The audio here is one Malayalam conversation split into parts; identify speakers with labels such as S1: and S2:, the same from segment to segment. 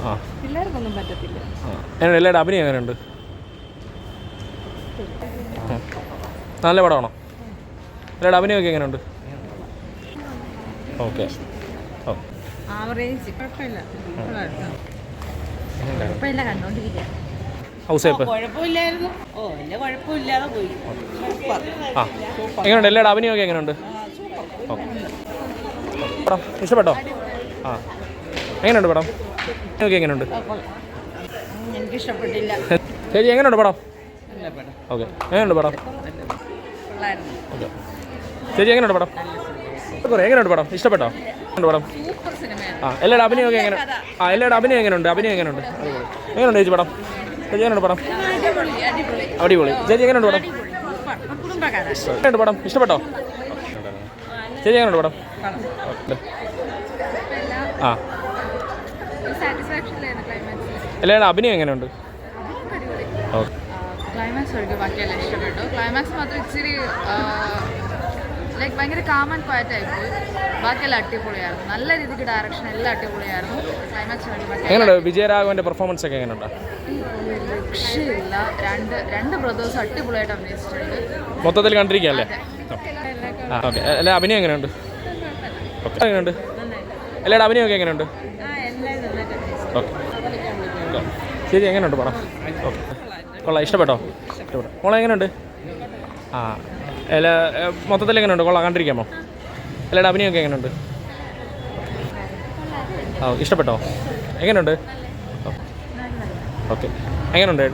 S1: ആ
S2: പിള്ളേർക്കൊന്നും പറ്റത്തില്ല.
S1: എങ്ങനെയുണ്ട് എല്ലാവരുടെ അഭിനയം എങ്ങനെയുണ്ട്? നല്ല പടമാണോ? എല്ലാവരുടെ അഭിനയമൊക്കെ എങ്ങനെയുണ്ട്? ഓക്കെ. ഓ
S2: ആവറേജ് കുഴപ്പമില്ല. കുഴപ്പമില്ല, കണ്ടോണ്ടിരിക്കുക.
S1: ഹൗസേപ്പ്
S2: കുഴപ്പമില്ലായിരുന്നു. വലിയ കുഴപ്പമില്ലാതെ പോയി.
S1: ആ എങ്ങനെയുണ്ട് എല്ലാവരുടെ അഭിനയമൊക്കെ എങ്ങനെയുണ്ട്? ഓക്കെ. പടം ഇഷ്ടപ്പെട്ടോ? ആ എങ്ങനെയുണ്ട് പടം? ഒക്കെ എങ്ങനെയുണ്ട്?
S2: എനിക്ക് ഇഷ്ടപ്പെട്ടില്ല.
S1: ചേച്ചി എങ്ങനെയുണ്ട് പടം? ഓക്കെ. എങ്ങനെയുണ്ട് പടം? ഓക്കെ. ചേച്ചി എങ്ങനെയുണ്ട് പടം? എങ്ങനെയുണ്ട് പടം? ഇഷ്ടപ്പെട്ടോ? പടം ആ എല്ലാവരുടെ അഭിനയമൊക്കെ എങ്ങനെ? ആ എല്ലാവരുടെ അഭിനയം എങ്ങനെയുണ്ട്? അഭിനയം എങ്ങനെയുണ്ട്? എങ്ങനെയുണ്ട് ചേച്ചി പടം? ചേച്ചി എങ്ങനെയുണ്ട് പടം? അടിപൊളി. ചേച്ചി എങ്ങനെയുണ്ട് പടം? എങ്ങനെയുണ്ട് പടം? ഇഷ്ടപ്പെട്ടോ? ചേച്ചി എങ്ങനെയുണ്ട് പടം? ആ എല്ലാവരുടെ അഭിനയം എങ്ങനെയുണ്ട്? ഓക്കെ.
S3: ക്ലൈമാക്സ് ഒഴികെ ബാക്കിയെല്ലാം ഇഷ്ടപ്പെട്ടു. ക്ലൈമാക്സ് മാത്രം ഇച്ചിരി ലൈക്ക് ഭയങ്കര കാം ആൻഡ് ക്വയറ്റ് ആയിപ്പോയി. ബാക്കിയെല്ലാം അടിപൊളിയായിരുന്നു. നല്ല രീതിക്ക് ഡയറക്ഷൻ എല്ലാം അടിപൊളിയായിരുന്നു. ക്ലൈമാക്സ്
S1: എങ്ങനെയുണ്ട്? വിജയരാഘവന്റെ പെർഫോമൻസ് ഒക്കെ എങ്ങനെയുണ്ട്?
S3: രക്ഷയില്ല. രണ്ട് ബ്രദേഴ്സ് അടിപൊളിയായിട്ട് അഭിനയിച്ചിട്ടുണ്ട്.
S1: മൊത്തത്തിൽ കണ്ടിരിക്കുകയല്ലേ? ആ ഓക്കെ. എല്ലാ അഭിനയം എങ്ങനെയുണ്ട്? എങ്ങനെയുണ്ട്? എല്ലാവരുടെ അഭിനയമൊക്കെ എങ്ങനെയുണ്ട്? ഓക്കെ. ശരി എങ്ങനെയുണ്ട് പടം? ഓക്കെ. കൊള്ളാം. ഇഷ്ടപ്പെട്ടോ? ഇഷ്ടപ്പെട്ടു. മോളെ എങ്ങനെയുണ്ട്? ആ എല്ലാ മൊത്തത്തിൽ എങ്ങനെയുണ്ട്? കൊള്ളാം. കണ്ടിരിക്കാമോ? എല്ലാവരുടെ അഭിനയമൊക്കെ എങ്ങനെയുണ്ട്? ആ ഇഷ്ടപ്പെട്ടോ? എങ്ങനെയുണ്ട്? ഓക്കെ. എങ്ങനെയുണ്ട്?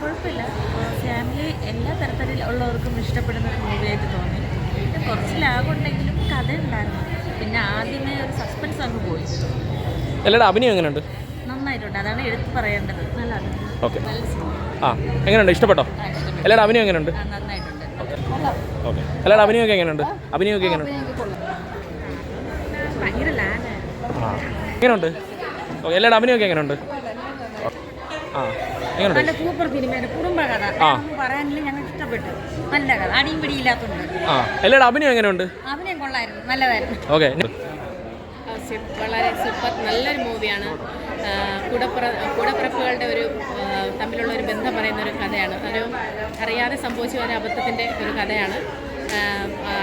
S2: കുഴപ്പമില്ല. ഫാമിലി എല്ലാ തരത്തിലുള്ളവർക്കും ഇഷ്ടപ്പെടുന്ന ഒരു മൂവിയായിട്ട് തോന്നി. പിന്നെ കുറച്ച് ലാഗുണ്ടെങ്കിലും കഥ ഉണ്ടായിരുന്നു. പിന്നെ ആദ്യമേ ഒരു സസ്പെൻസ് അങ്ങ് പോയി.
S1: എല്ലാവരുടെ അഭിനയം എങ്ങനെയുണ്ട്?
S2: നന്നായിട്ടുണ്ട്. അതാണ് എടുത്ത് പറയേണ്ടത്. നല്ലതാണ്.
S1: ഓക്കെ. ആ എങ്ങനെയുണ്ട്? ഇഷ്ടപ്പെട്ടോ? എല്ലാവരുടെ അഭിനയം എങ്ങനെയുണ്ട്?
S2: നന്നായിട്ടുണ്ട്.
S1: ഓക്കെ. എല്ലാവരുടെ അഭിനയമൊക്കെ എങ്ങനെയുണ്ട്? അഭിനയമൊക്കെ എങ്ങനെയുണ്ട്?
S2: ഭയങ്കര ലാഗായിരുന്നു.
S1: ആ എങ്ങനെയുണ്ട്? ഓക്കെ. എല്ലാവരുടെ അഭിനയമൊക്കെ എങ്ങനെയുണ്ട്? ആ എങ്ങനെയുണ്ട്?
S2: നല്ല സൂപ്പർ സിനിമയാണ്. കുടുംബ കഥ. പറയാനില്ല, ഞങ്ങൾ ഇഷ്ടപ്പെട്ടു. നല്ല കഥ. അടിയും പിടിയില്ലാത്തതുണ്ട്.
S1: ആ എല്ലാവരുടെ അഭിനയം എങ്ങനെയുണ്ട്?
S2: അഭിനയം കൊള്ളായിരുന്നു. നല്ലതായിരുന്നു.
S1: ഓക്കെ.
S3: വളരെ സൂപ്പർ നല്ലൊരു മൂവിയാണ്. കൂടപ്പിറപ്പുകളുടെ ഒരു തമ്മിലുള്ള ഒരു ബന്ധം പറയുന്ന ഒരു കഥയാണ്. ഒരു അറിയാതെ സംഭവിച്ച ഒരു അബദ്ധത്തിൻ്റെ ഒരു കഥയാണ്.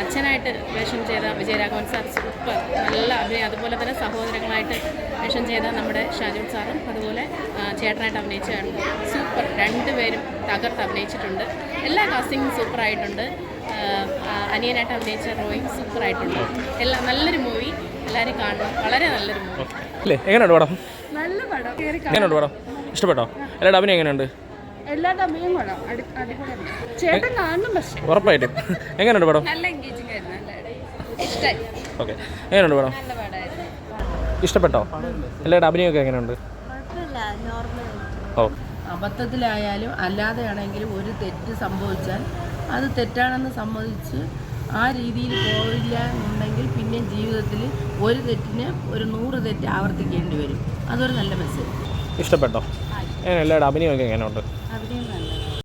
S3: അച്ഛനായിട്ട് വേഷം ചെയ്ത വിജയരാഘവൻ സാർ സൂപ്പർ നല്ല അഭിനയം. അതുപോലെ തന്നെ സഹോദരങ്ങളായിട്ട് വേഷം ചെയ്ത നമ്മുടെ ഷാജുൻ സാറും അതുപോലെ ചേട്ടനായിട്ട് അഭിനയിച്ച സൂപ്പർ. രണ്ടുപേരും തകർത്ത് അഭിനയിച്ചിട്ടുണ്ട്. എല്ലാ കാസ്റ്റിങ്ങും സൂപ്പറായിട്ടുണ്ട്. അനിയനായിട്ട് അഭിനയിച്ച റോയും സൂപ്പറായിട്ടുണ്ട്. എല്ലാം നല്ലൊരു മൂവി. എല്ലാവരും കാണണം. വളരെ നല്ലൊരു മൂവി.
S1: എങ്ങനെയുണ്ട് പടം?
S3: നല്ല പടം.
S1: എങ്ങനെയുണ്ട് പടം? ഇഷ്ടപ്പെട്ടോ? എല്ലാവരുടെ അഭിനയം എങ്ങനെയുണ്ട്?
S3: എല്ലാവരുടെ അഭിനയം കൊള്ളാം. അടിപൊളി. ചേട്ടൻ കാണണം. പക്ഷേ
S1: ഉറപ്പായിട്ടും. എങ്ങനെയുണ്ട് പടം?
S3: നല്ല എൻഗേജിങ് ആയിരുന്നു. നല്ല ഇഷ്ടമായി.
S1: ഓക്കെ. എങ്ങനെയുണ്ട് പടം?
S3: നല്ല പടമായിരുന്നു.
S1: ഇഷ്ടപ്പെട്ടോ? എല്ലാവരുടെ അഭിനയമൊക്കെ എങ്ങനെയുണ്ട്? ഓ
S4: അബദ്ധത്തിലായാലും അല്ലാതെയാണെങ്കിലും ഒരു തെറ്റ് സംഭവിച്ചാൽ അത് തെറ്റാണെന്ന് സമ്മതിച്ച് ആ രീതിയിൽ പോയില്ല എന്നുണ്ടെങ്കിൽ പിന്നെ ജീവിതത്തിൽ ഒരു തെറ്റിന് ഒരു 100 തെറ്റ് ആവർത്തിക്കേണ്ടി വരും. അതൊരു നല്ല മെസ്സേജ്.
S1: ഇഷ്ടപ്പെട്ടോ? എല്ലാവരുടെ അഭിനയമൊക്കെ എങ്ങനെയുണ്ട്?
S2: അഭിനയം നല്ല